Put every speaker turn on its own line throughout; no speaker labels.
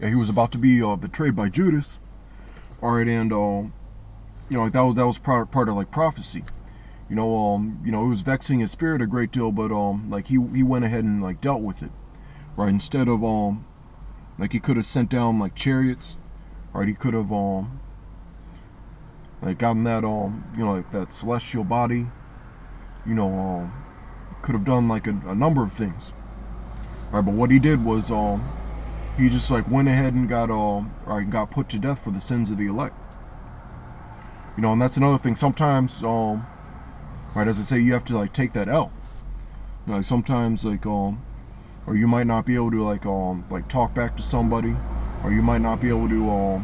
he was about to be betrayed by Judas. All right, and like that was part of like prophecy. It was vexing his spirit a great deal, but like he went ahead and like dealt with it, right? Instead of like he could have sent down like chariots, right? He could have like gotten that like that celestial body, could have done like a number of things, right? But what he did was he just like went ahead and got put to death for the sins of the elect. And that's another thing. Sometimes right, as I say, you have to like take that L. Like sometimes like or you might not be able to like talk back to somebody, or you might not be able to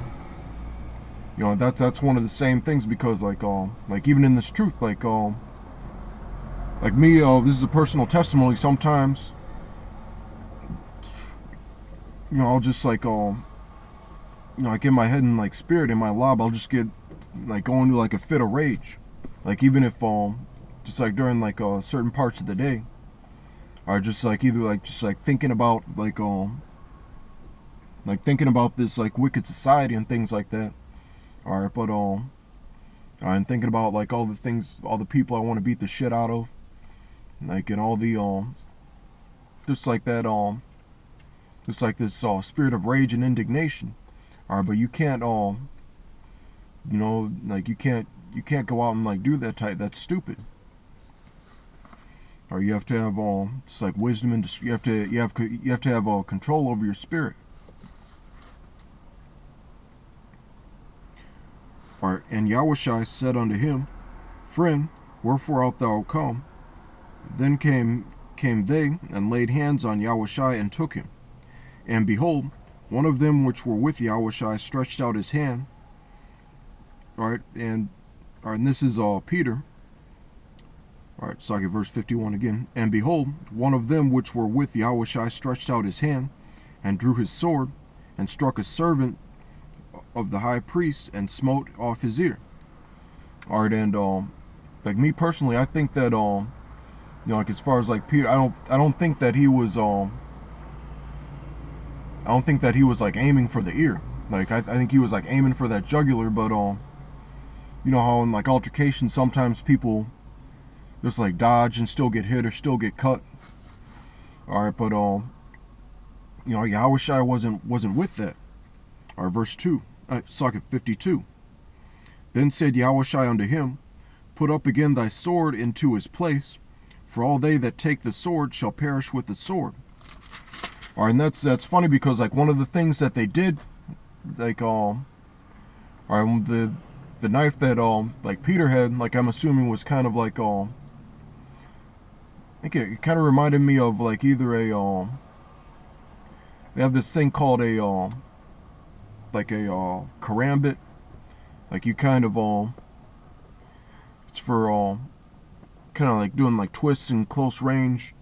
that's one of the same things, because like even in this truth, like me, this is a personal testimony. Sometimes I'll just like like in my head and like spirit in my lob, I'll just get like go into like a fit of rage, like even if just like during like certain parts of the day, or just like either like just like thinking about like thinking about this like wicked society and things like that. Alright, but and thinking about like all the people I want to beat the shit out of, like, and all the just like that just like this spirit of rage and indignation. Alright, but you can't like you can't go out and like do that type. That's stupid. Or you have to have just like wisdom, and you have to have control over your spirit. Alright, and Yahushua said unto him, Friend, wherefore art thou come? Then came they, and laid hands on Yahushua, and took him. And behold, one of them which were with Yahushua stretched out his hand. Alright, and this is Peter. Alright, sorry, verse 51 again. And behold, one of them which were with Yahushua stretched out his hand, and drew his sword, and struck a servant of the high priest, and smote off his ear. Alright, and like me personally, I think that like as far as like Peter, I don't think that he was like aiming for the ear. Like I think he was like aiming for that jugular, but you know how in like altercations sometimes people just like dodge and still get hit or still get cut. Alright, but Yahushua wasn't with that. Alright, verse 2. Socket 52. Then said Yahushua unto him, Put up again thy sword into his place, for all they that take the sword shall perish with the sword. Alright, and that's funny, because like one of the things that they did, like alright, the knife that like Peter had, like I'm assuming was kind of like I think it kind of reminded me of like either a they have this thing called a like a karambit. Like you kind of it's for kind of like doing like twists in close range,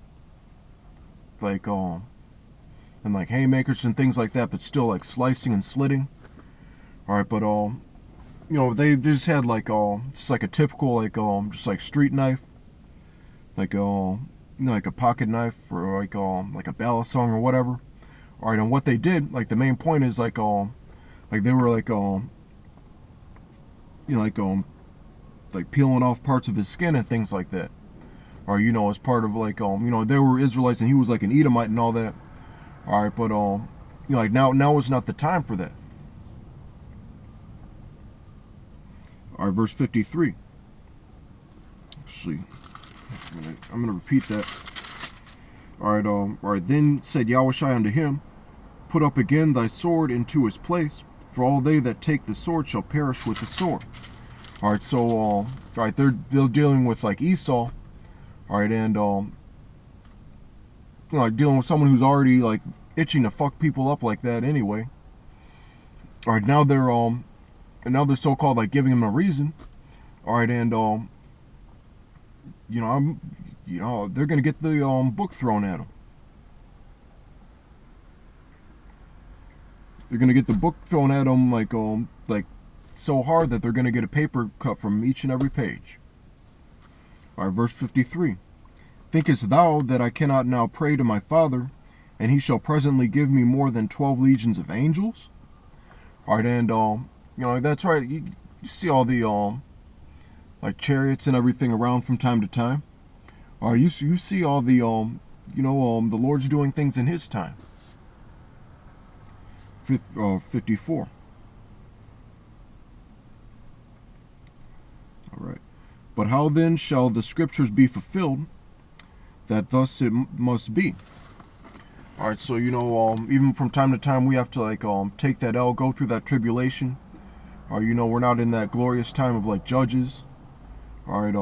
like and like haymakers and things like that, but still like slicing and slitting. Alright, but they just had like just like a typical like just like street knife, like like a pocket knife, or like a ballast song or whatever. Alright, and what they did, like the main point is like they were like like peeling off parts of his skin and things like that. Or as part of like they were Israelites and he was like an Edomite and all that. Alright, but like now is not the time for that. Alright, verse 53. Actually, I'm gonna repeat that. Alright, then said Yahushua unto him, Put up again thy sword into his place, for all they that take the sword shall perish with the sword. Alright, so they're dealing with like Esau. Alright, and like dealing with someone who's already like itching to fuck people up like that anyway. Alright, now they're so-called like giving him a reason. Alright, and they're gonna get the book thrown at them. They're gonna get the book thrown at them like so hard that they're gonna get a paper cut from each and every page. Alright, verse 53. Thinkest thou that I cannot now pray to my Father, and he shall presently give me more than 12 legions of angels. Alright, and you know, that's right, you see all the like chariots and everything around from time to time. Alright, you see all the you know, the Lord's doing things in his time. 54. Alright. But how then shall the scriptures be fulfilled, that thus it must be? Alright, so you know, even from time to time we have to like take that L, go through that tribulation. Or you know, we're not in that glorious time of like Judges. Alright,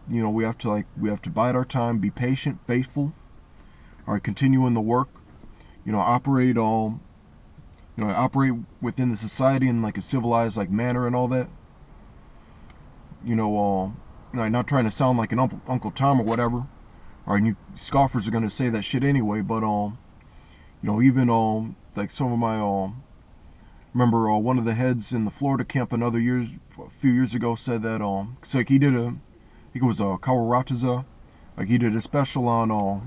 you know, we have to bide our time, be patient, faithful. Alright, continue in the work. You know, operate operate within the society in like a civilized like manner and all that. You know, not trying to sound like an Uncle Tom or whatever. Alright, you scoffers are gonna say that shit anyway, but you know, even like some of my remember one of the heads in the Florida camp a few years ago said that it's like he did I think it was Kawarataza, like he did a special on alright,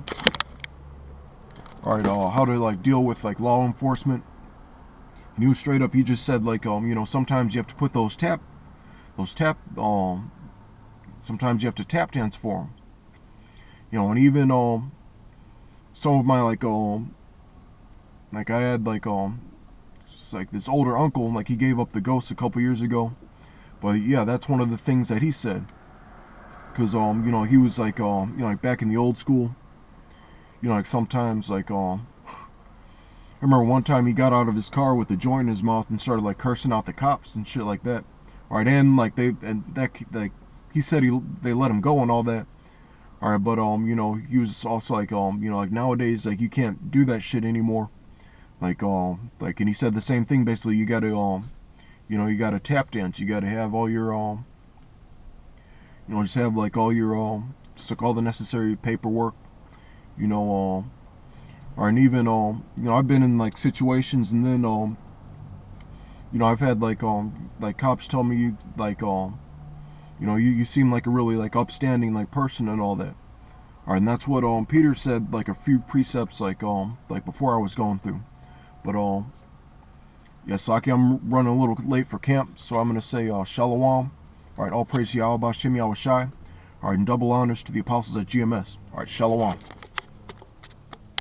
how to like deal with like law enforcement. And he was straight up, he just said like you know, sometimes you have to put sometimes you have to tap dance for them. You know, and even some of my like I had like it's like this older uncle, like he gave up the ghost a couple years ago. But yeah, that's one of the things that he said. Cause you know, he was like you know, like back in the old school, you know, like sometimes like I remember one time he got out of his car with a joint in his mouth and started like cursing out the cops and shit like that. Alright, and like he said they let him go and all that. Alright, but you know, he was also like you know, like nowadays like you can't do that shit anymore. Like and he said the same thing basically. You gotta you know, you gotta tap dance. You gotta have all your you know, just have like all your just like all the necessary paperwork. You know, or and even you know, I've been in like situations and then you know, I've had like cops tell me like you know, you seem like a really like upstanding like person and all that. Alright, and that's what Peter said like a few precepts like before I was going through. But yeah, Saki, I'm running a little late for camp, so I'm gonna say Shalom. Alright, all praise to Yahweh Bashem Yahweh Shai. Alright, and double honors to the apostles at GMS. Alright, Shalom.